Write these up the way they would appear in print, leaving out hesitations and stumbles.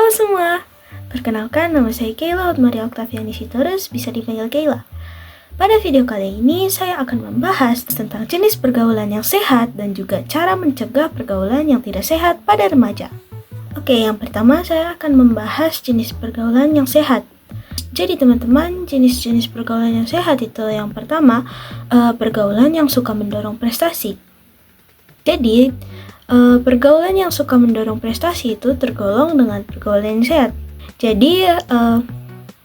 Halo semua, perkenalkan nama saya Kayla Hotmaria Octaviani Sitorus, bisa dipanggil Kayla. Pada video kali ini saya akan membahas tentang jenis pergaulan yang sehat dan juga cara mencegah pergaulan yang tidak sehat pada remaja. Oke, yang pertama saya akan membahas jenis pergaulan yang sehat. Jadi teman-teman, jenis-jenis pergaulan yang sehat itu yang pertama, pergaulan yang suka mendorong prestasi. Jadi, pergaulan yang suka mendorong prestasi itu tergolong dengan pergaulan yang sehat. Jadi,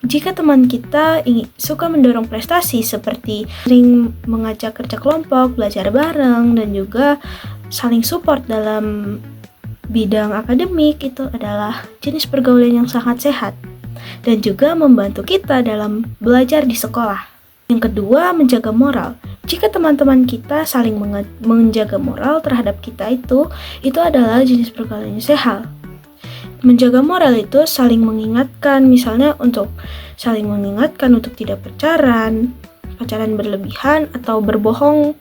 jika teman kita suka mendorong prestasi seperti sering mengajak kerja kelompok, belajar bareng, dan juga saling support dalam bidang akademik, itu adalah jenis pergaulan yang sangat sehat dan juga membantu kita dalam belajar di sekolah. Yang kedua, menjaga moral. Jika teman-teman kita saling menjaga moral terhadap kita itu adalah jenis pergaulan yang sehat. Menjaga moral itu saling mengingatkan, misalnya untuk saling mengingatkan untuk tidak pacaran berlebihan atau berbohong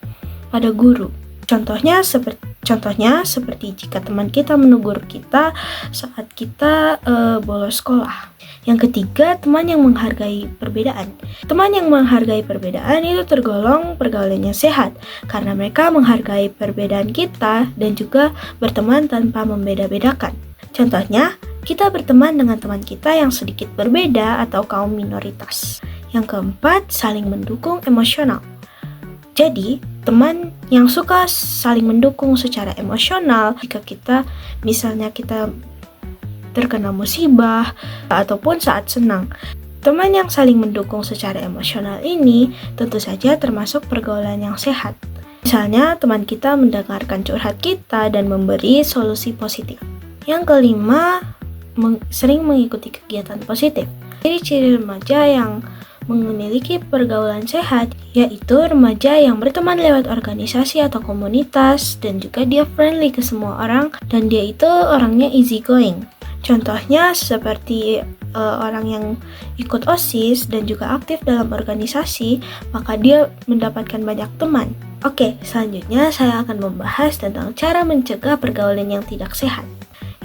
pada guru. Contohnya seperti jika teman kita menegur kita saat kita bolos sekolah. Yang ketiga, teman yang menghargai perbedaan. Teman yang menghargai perbedaan itu tergolong pergaulan yang sehat karena mereka menghargai perbedaan kita dan juga berteman tanpa membeda-bedakan. Contohnya, kita berteman dengan teman kita yang sedikit berbeda atau kaum minoritas. Yang keempat, saling mendukung emosional. Jadi, teman yang suka saling mendukung secara emosional jika misalnya kita terkena musibah ataupun saat senang. Teman yang saling mendukung secara emosional ini tentu saja termasuk pergaulan yang sehat. Misalnya, teman kita mendengarkan curhat kita dan memberi solusi positif. Yang kelima, sering mengikuti kegiatan positif. Ciri-ciri remaja yang memiliki pergaulan sehat yaitu remaja yang berteman lewat organisasi atau komunitas dan juga dia friendly ke semua orang dan dia itu orangnya easy going. Contohnya seperti orang yang ikut OSIS dan juga aktif dalam organisasi, maka dia mendapatkan banyak teman. Oke, selanjutnya saya akan membahas tentang cara mencegah pergaulan yang tidak sehat.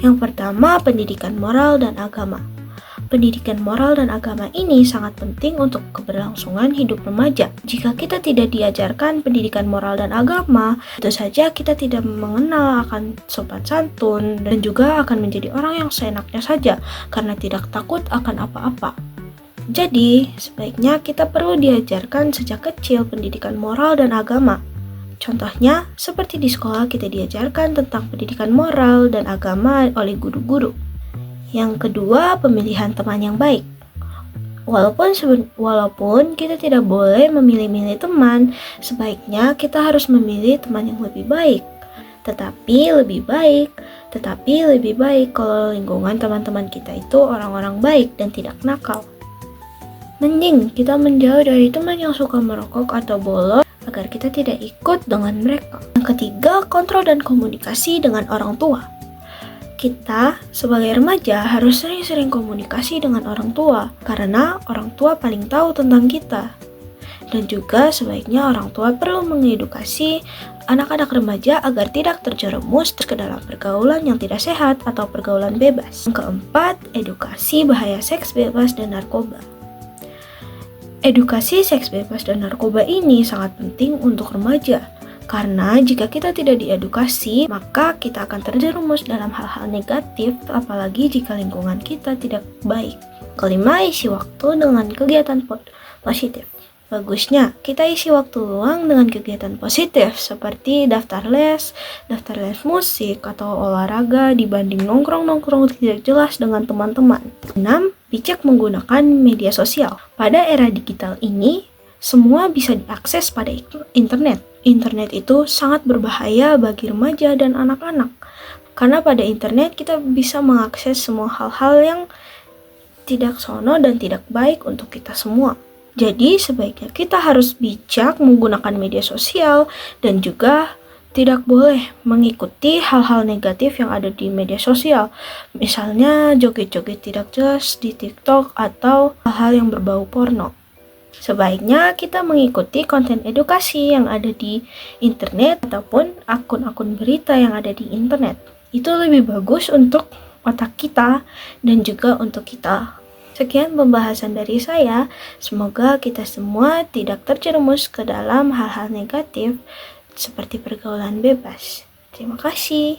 Yang pertama, pendidikan moral dan agama. Pendidikan moral dan agama ini sangat penting untuk keberlangsungan hidup remaja. Jika kita tidak diajarkan pendidikan moral dan agama, tentu saja kita tidak mengenal akan sopan santun dan juga akan menjadi orang yang seenaknya saja karena tidak takut akan apa-apa. Jadi, sebaiknya kita perlu diajarkan sejak kecil pendidikan moral dan agama. Contohnya, seperti di sekolah kita diajarkan tentang pendidikan moral dan agama oleh guru-guru. Yang kedua, pemilihan teman yang baik. Walaupun kita tidak boleh memilih-milih teman, sebaiknya kita harus memilih teman yang lebih baik. Tetapi lebih baik kalau lingkungan teman-teman kita itu orang-orang baik dan tidak nakal. Mending kita menjauh dari teman yang suka merokok atau bolos agar kita tidak ikut dengan mereka. Yang ketiga, kontrol dan komunikasi dengan orang tua. Kita sebagai remaja harus sering-sering komunikasi dengan orang tua karena orang tua paling tahu tentang kita. Dan juga sebaiknya orang tua perlu mengedukasi anak-anak remaja agar tidak terjerumus ke dalam pergaulan yang tidak sehat atau pergaulan bebas. Yang keempat, edukasi bahaya seks bebas dan narkoba. Edukasi seks bebas dan narkoba ini sangat penting untuk remaja. Karena jika kita tidak diedukasi, maka kita akan terjerumus dalam hal-hal negatif, apalagi jika lingkungan kita tidak baik. Kelima, isi waktu dengan kegiatan positif. Bagusnya, kita isi waktu luang dengan kegiatan positif, seperti daftar les musik, atau olahraga dibanding nongkrong-nongkrong tidak jelas dengan teman-teman. 6. Bijak menggunakan media sosial. Pada era digital ini, semua bisa diakses pada internet. Internet itu sangat berbahaya bagi remaja dan anak-anak. Karena pada internet kita bisa mengakses semua hal-hal yang tidak senonoh dan tidak baik untuk kita semua. Jadi sebaiknya kita harus bijak menggunakan media sosial dan juga tidak boleh mengikuti hal-hal negatif yang ada di media sosial. Misalnya joget-joget tidak jelas di TikTok atau hal-hal yang berbau porno. Sebaiknya kita mengikuti konten edukasi yang ada di internet ataupun akun-akun berita yang ada di internet. Itu lebih bagus untuk otak kita dan juga untuk kita. Sekian pembahasan dari saya. Semoga kita semua tidak terjerumus ke dalam hal-hal negatif seperti pergaulan bebas. Terima kasih.